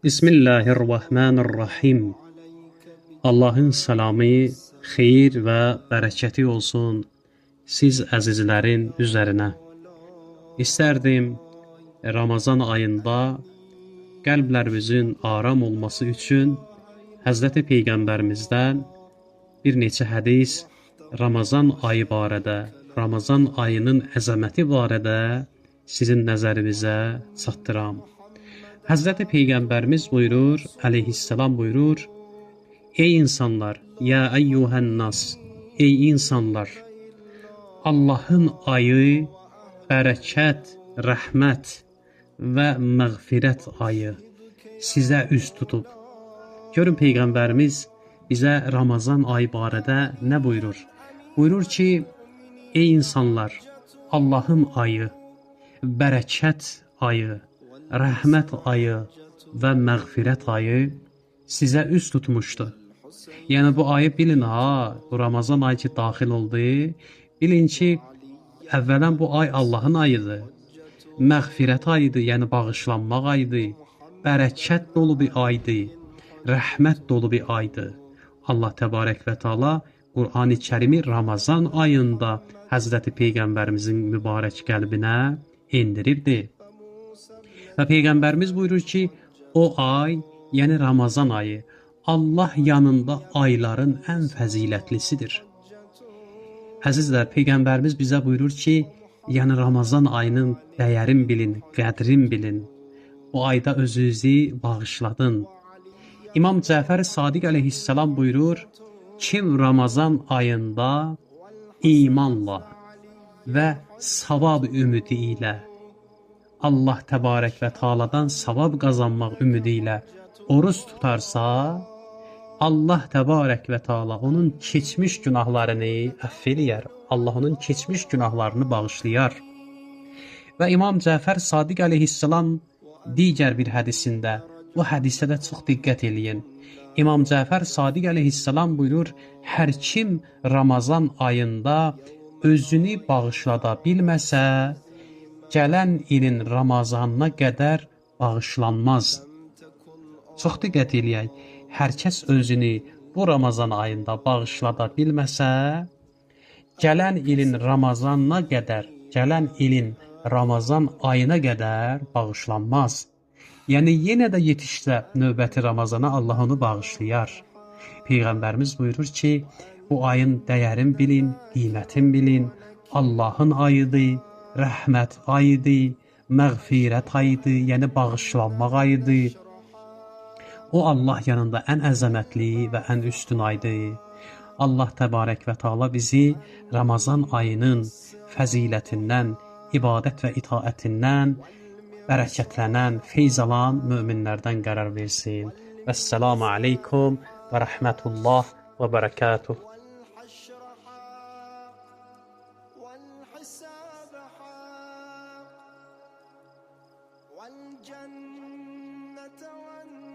Bismillahirrahmanirrahim. Allahın salamı, xeyir və bərəkəti olsun siz əzizlərin üzərinə. İstərdim Ramazan ayında qəlblərimizin aram olması üçün Həzrəti Peyğəmbərimizdən bir neçə hədis Ramazan ayı barədə, Ramazan ayının əzəməti barədə sizin nəzərinizə çatdıram. Həzrəti Peyğəmbərimiz buyurur, əleyhissalam buyurur, ey insanlar, ya əyyuhən nas, ey insanlar, Allahın ayı bərəkət, rəhmət və məğfirət ayı sizə üz tutub. Görün Peyğəmbərimiz bizə Ramazan ayı barədə nə buyurur? Buyurur ki, ey insanlar, Allahın ayı, bərəkət ayı, rəhmət ayı və məğfirət ayı sizə üz tutmuşdur. Yəni bu ayı bilin ha, bu Ramazan ayı ki daxil oldu, bilin ki, əvvələn bu ay Allahın ayıdır. Məğfirət ayıdır, yəni bağışlanmaq ayıdır. Bərəkət dolu bir aydır. Rəhmət dolu bir aydır. Allah təbarək və Teala Qur'an-ı Kərimi Ramazan ayında Həzrəti Peyğəmbərimizin mübarək qəlbinə indiribdir. Və Peyğəmbərimiz buyurur ki, o ay, yəni Ramazan ayı, Allah yanında ayların ən fəzilətlisidir. Əzizlər, Peyğəmbərimiz bizə buyurur ki, yəni Ramazan ayının dəyərin bilin, qədrin bilin. Bu ayda özünüzü bağışladın. İmam Cəfər Sadiq əleyhissalam buyurur, kim Ramazan ayında imanla və savab ümidi ilə Allah təbarək və Teala'dan savab qazanmaq ümidi ilə oruç tutarsa, Allah təbarək və Teala onun keçmiş günahlarını əff eləyər. Allah onun keçmiş günahlarını bağışlayar. Və İmam Cəfər Sadiq əleyhissalam digər bir hədisində, bu hədisə də çox diqqət eləyin. İmam Cəfər Sadiq əleyhissalam buyurur, hər kim Ramazan ayında özünü bağışlada bilməsə, gələn ilin Ramazanına qədər bağışlanmaz. Çox diqqət eləyək. Hər kəs özünü bu Ramazan ayında bağışlada bilməsə, gələn ilin Ramazanına qədər, gələn ilin Ramazan ayına qədər bağışlanmaz. Yəni, yenə də yetişsə növbəti Ramazana Allah onu bağışlayar. Peyğəmbərimiz buyurur ki, bu ayın dəyərin bilin, qiymətin bilin, Allahın ayıdır, rəhmət ayıdır, məğfirət ayıdır, yəni bağışlanmaq ayıdır. O Allah yanında ən əzəmətli və ən üstün aydır. Allah təbarək və Teala bizi Ramazan ayının fəzilətindən, ibadət və itaətindən bərəkətlənən, feyz alan möminlərdən qərar versin. Vəssalamu aleykum və rəhmətullah və bərəkatuh. والجنة والنار